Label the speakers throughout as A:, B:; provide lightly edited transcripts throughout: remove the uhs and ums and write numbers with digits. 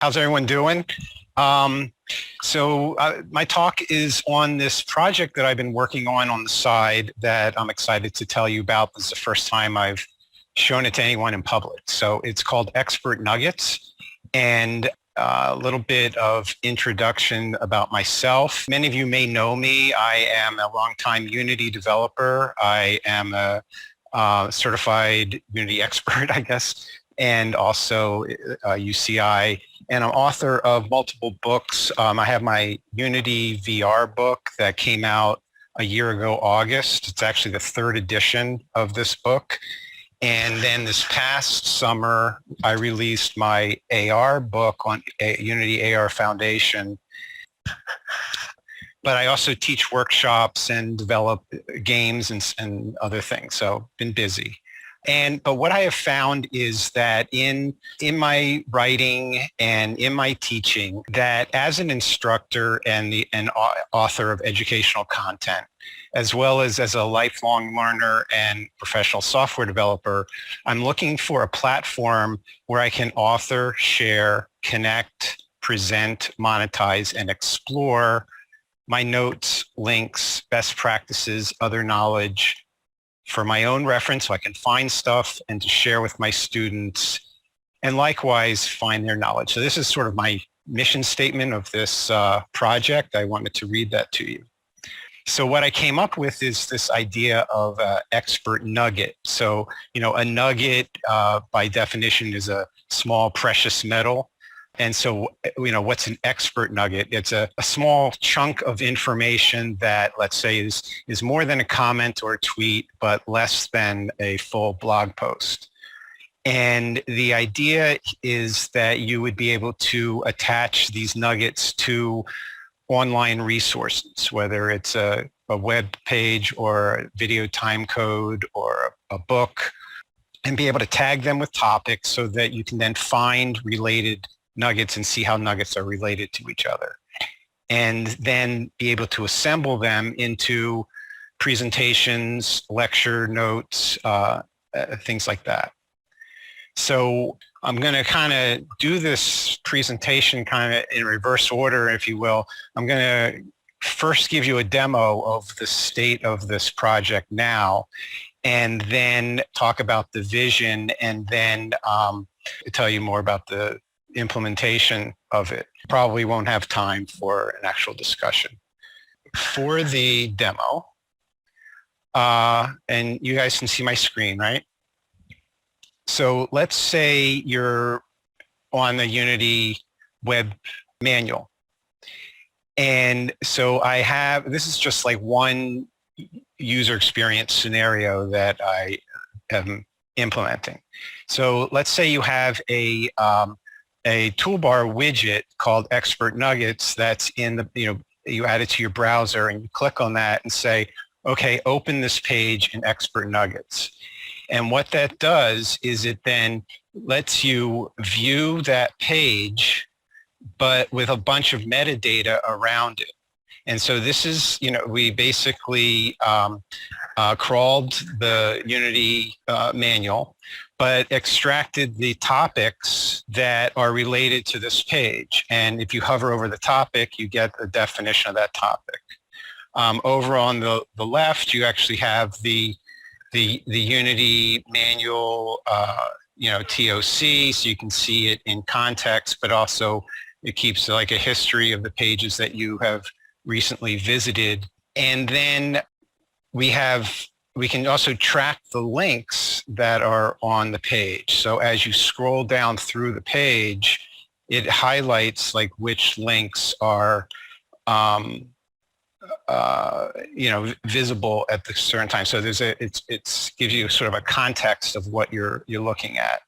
A: How's everyone doing? Um, my talk is on this project that I've been working on the side that I'm excited to tell you about. This is the first time I've shown it to anyone in public. So it's called Expert Nuggets, and a little bit of introduction about myself. Many of you may know me. I am a longtime Unity developer. I am a certified Unity expert, I guess, and also UCI. And I'm author of multiple books. I have my Unity VR book that came out a year ago, August. It's actually the third edition of this book. And then this past summer, I released my AR book on Unity AR Foundation. But I also teach workshops and develop games and other things. So been busy. But what I have found is that in my writing and in my teaching, that as an instructor and an author of educational content, as well as a lifelong learner and professional software developer, I'm looking for a platform where I can author, share, connect, present, monetize, and explore my notes, links, best practices, other knowledge, for my own reference so I can find stuff and to share with my students and likewise find their knowledge. So this is sort of my mission statement of this project. I wanted to read that to you. So what I came up with is this idea of expert nugget. So, a nugget by definition is a small precious metal. And so, what's an expert nugget? It's a small chunk of information that, let's say, is more than a comment or a tweet, but less than a full blog post. And the idea is that you would be able to attach these nuggets to online resources, whether it's a web page or a video time code or a book, and be able to tag them with topics so that you can then find related nuggets and see how nuggets are related to each other, and then be able to assemble them into presentations, lecture notes, things like that. So I'm going to kind of do this presentation kind of in reverse order, if you will. I'm going to first give you a demo of the state of this project now, and then talk about the vision, and then tell you more about the implementation of it. Probably won't have time for an actual discussion. For the demo, and you guys can see my screen, right? So let's say you're on the Unity web manual. And so this is just like one user experience scenario that I am implementing. So let's say you have a toolbar widget called Expert Nuggets that's in the, you add it to your browser and you click on that and say, okay, open this page in Expert Nuggets. And what that does is it then lets you view that page, but with a bunch of metadata around it. And so this is, we basically crawled the Unity manual, but extracted the topics that are related to this page. And if you hover over the topic, you get the definition of that topic. Over on the left, you actually have the Unity manual, TOC, so you can see it in context, but also it keeps like a history of the pages that you have recently visited. And then we can also track the links that are on the page. So as you scroll down through the page, it highlights like which links are visible at the certain time. So it gives you sort of a context of what you're looking at.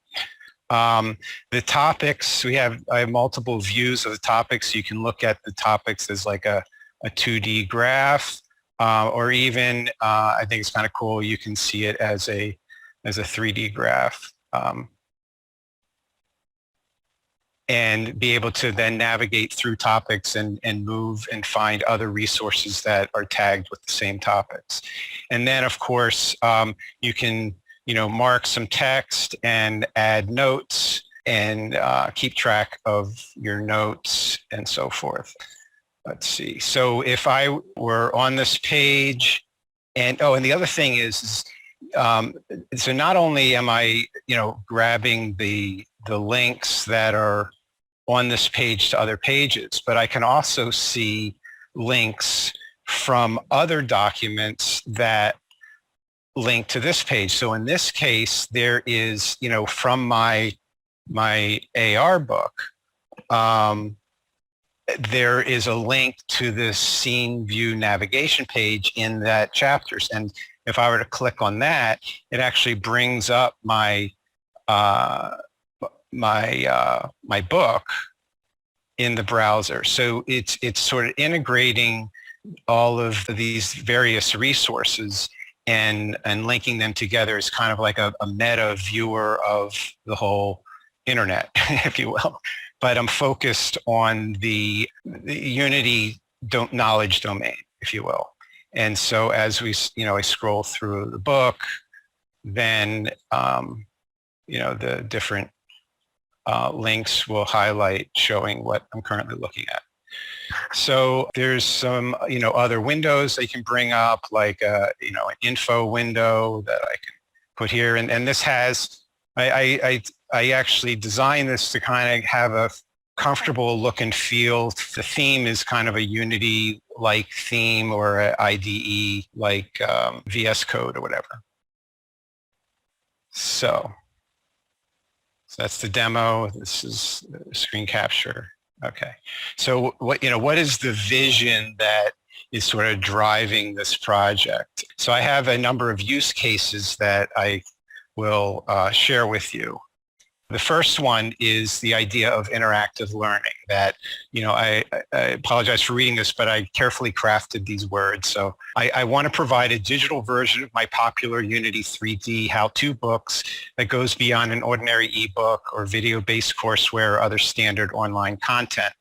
A: The topics, I have multiple views of the topics. You can look at the topics as like a 2D graph, or even, I think it's kind of cool, you can see it as a 3D graph. And be able to then navigate through topics and move and find other resources that are tagged with the same topics. And then, of course, you can mark some text and add notes and keep track of your notes and so forth. Let's see. So if I were on this page, and the other thing is so not only am I, grabbing the links that are on this page to other pages, but I can also see links from other documents that link to this page. So in this case, there is, from my AR book, there is a link to this scene view navigation page in that chapters. And if I were to click on that, it actually brings up my book in the browser. So it's sort of integrating all of these various resources and linking them together is kind of like a meta viewer of the whole internet, if you will. But I'm focused on the Unity knowledge domain, if you will. And so as we, I scroll through the book, then, the different links will highlight showing what I'm currently looking at. So there's some, other windows they can bring up, like, an info window that I can put here. And this has, I actually designed this to kind of have a comfortable look and feel. The theme is kind of a Unity-like theme or an IDE like VS Code or whatever. So that's the demo. This is the screen capture. Okay. So what is the vision that is sort of driving this project? So I have a number of use cases that I will share with you. The first one is the idea of interactive learning that, I apologize for reading this, but I carefully crafted these words. So I want to provide a digital version of my popular Unity 3D how-to books that goes beyond an ordinary ebook or video-based courseware or other standard online content.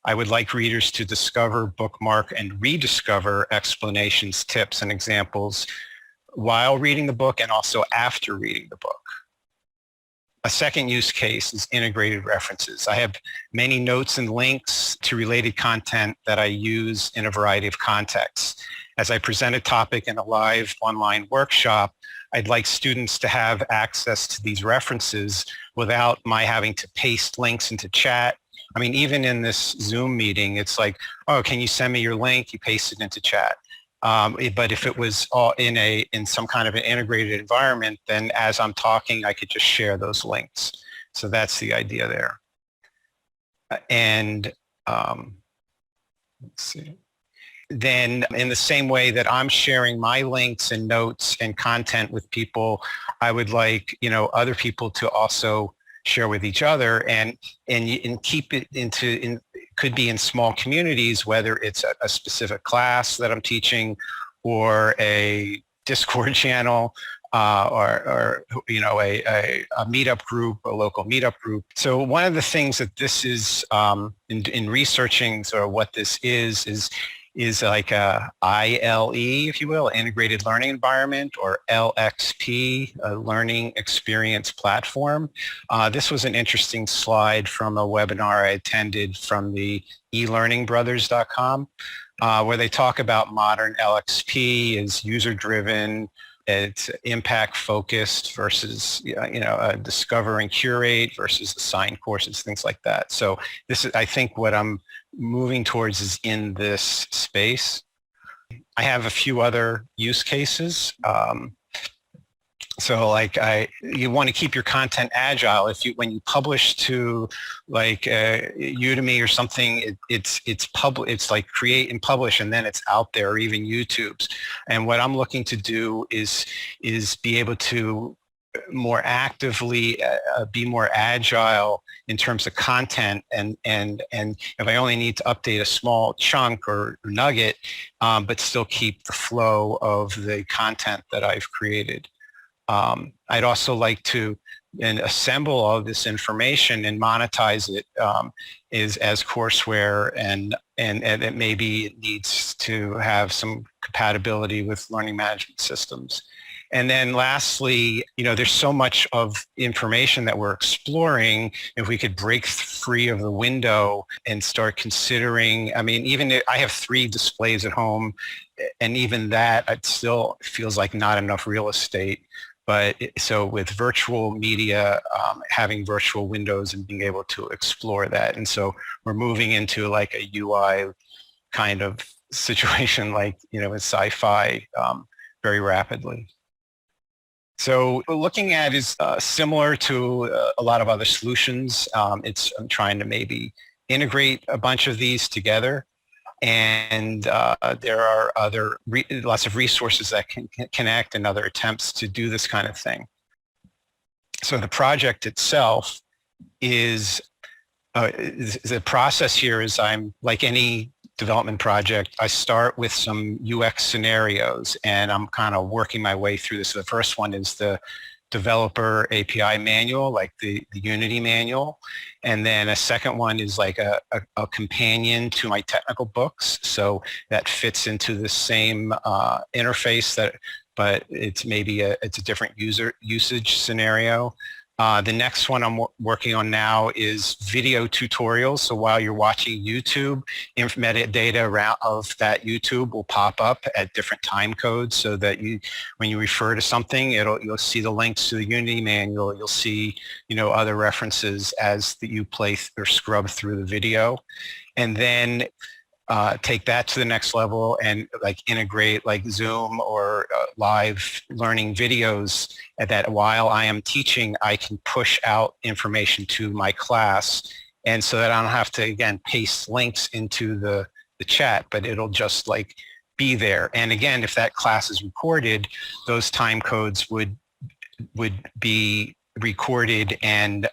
A: I would like readers to discover, bookmark, and rediscover explanations, tips, and examples while reading the book and also after reading the book. A second use case is integrated references. I have many notes and links to related content that I use in a variety of contexts. As I present a topic in a live online workshop, I'd like students to have access to these references without my having to paste links into chat. I mean, even in this Zoom meeting, it's like, oh, can you send me your link? You paste it into chat. But if it was all in some kind of an integrated environment, then as I'm talking, I could just share those links. So that's the idea there. And let's see. Then in the same way that I'm sharing my links and notes and content with people, I would like, other people to also share with each other and keep it could be in small communities, whether it's a specific class that I'm teaching or a Discord channel or a meetup group, a local meetup group. So one of the things that this is in researching sort of what this is like a ILE, if you will, integrated learning environment, or LXP, a learning experience platform. This was an interesting slide from a webinar I attended from the elearningbrothers.com, where they talk about modern LXP as user-driven, it's impact focused versus, discover and curate versus assigned courses, things like that. So this is, I think, what I'm moving towards is in this space. I have a few other use cases. So like you want to keep your content agile. When you publish to like Udemy or something, it's like create and publish, and then it's out there, or even YouTube's. And what I'm looking to do is be able to more actively be more agile in terms of content, and if I only need to update a small chunk or nugget, but still keep the flow of the content that I've created. I'd also like to assemble all of this information and monetize it as courseware, and it maybe it needs to have some compatibility with learning management systems. And then lastly, there's so much of information that we're exploring. If we could break free of the window and start considering, I mean, even if I have 3 displays at home, and even that, it still feels like not enough real estate. But so with virtual media, having virtual windows and being able to explore that. And so we're moving into like a UI kind of situation, like, with sci-fi very rapidly. So what we're looking at is similar to a lot of other solutions. I'm trying to maybe integrate a bunch of these together. And there are lots of resources that can connect and other attempts to do this kind of thing. So the project itself is the process here is I'm like any development project, I start with some UX scenarios and I'm kind of working my way through this. So the first one is the developer API manual, like the Unity manual. And then a second one is like a companion to my technical books. So that fits into the same interface, but it's maybe it's a different usage scenario. The next one I'm working on now is video tutorials. So while you're watching YouTube, metadata of that YouTube will pop up at different time codes so that when you refer to something, you'll see the links to the Unity manual. You'll see, other references as you play or scrub through the video. And then take that to the next level and like integrate like Zoom or live learning videos that while I am teaching, I can push out information to my class. And so that I don't have to, again, paste links into the chat, but it'll just like be there. And again, if that class is recorded, those time codes would be recorded, and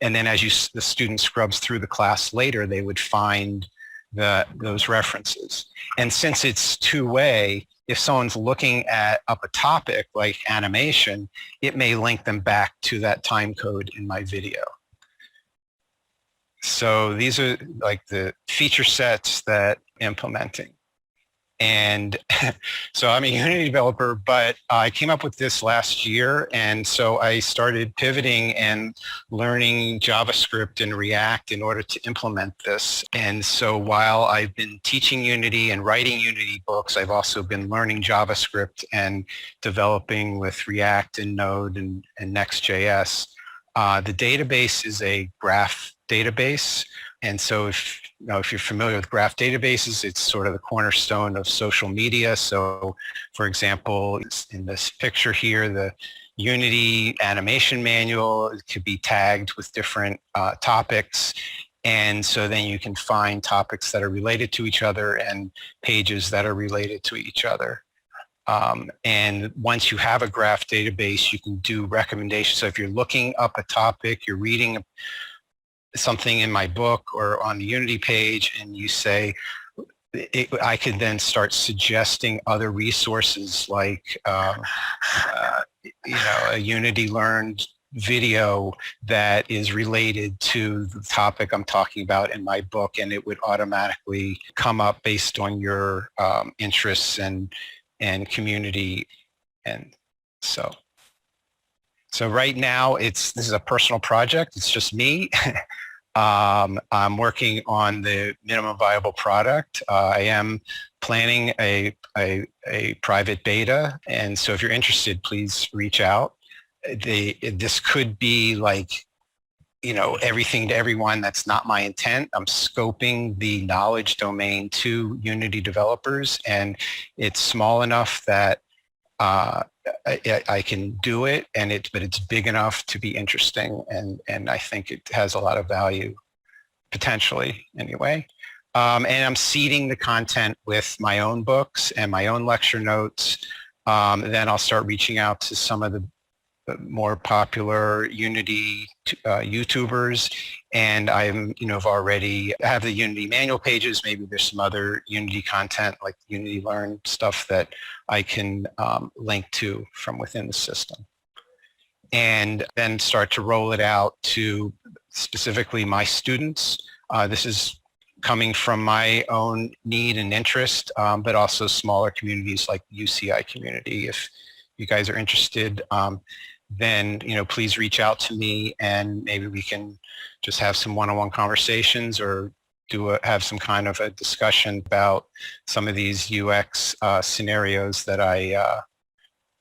A: then as the student scrubs through the class later, they would find those references. And since it's two-way, if someone's looking up a topic like animation, it may link them back to that time code in my video. So these are like the feature sets that I'm implementing. And so I'm a Unity developer, but I came up with this last year. And so I started pivoting and learning JavaScript and React in order to implement this. And so while I've been teaching Unity and writing Unity books, I've also been learning JavaScript and developing with React and Node and Next.js. The database is a graph database. And so if you're familiar with graph databases, it's sort of the cornerstone of social media. So for example, in this picture here, the Unity animation manual could be tagged with different topics. And so then you can find topics that are related to each other and pages that are related to each other. And once you have a graph database, you can do recommendations. So if you're looking up a topic, you're reading something in my book or on the Unity page, and you say, I could then start suggesting other resources like, a Unity learned video that is related to the topic I'm talking about in my book, and it would automatically come up based on your interests and community. And so right now this is a personal project. It's just me. I'm working on the minimum viable product. I am planning a private beta. And so if you're interested, please reach out. This could be like, everything to everyone. That's not my intent. I'm scoping the knowledge domain to Unity developers, and it's small enough that I can do it, but it's big enough to be interesting, and I think it has a lot of value, potentially, anyway. And I'm seeding the content with my own books and my own lecture notes. Then I'll start reaching out to some of the more popular Unity YouTubers, and I've already have the Unity manual pages. Maybe there's some other Unity content like Unity Learn stuff that I can link to from within the system, and then start to roll it out to specifically my students. This is coming from my own need and interest, but also smaller communities like the UCI community. you guys are interested, then, please reach out to me and maybe we can just have some one-on-one conversations or have some kind of a discussion about some of these UX scenarios that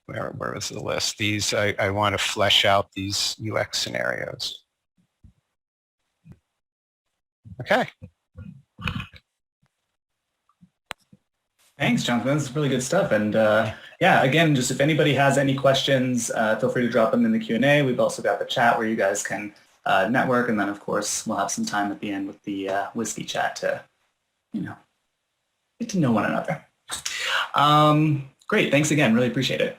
A: where was the list? I want to flesh out these UX scenarios. Okay.
B: Thanks, Jonathan. This is really good stuff. And yeah, again, just if anybody has any questions, feel free to drop them in the Q&A. We've also got the chat where you guys can network. And then, of course, we'll have some time at the end with the whiskey chat to, get to know one another. Great. Thanks again. Really appreciate it.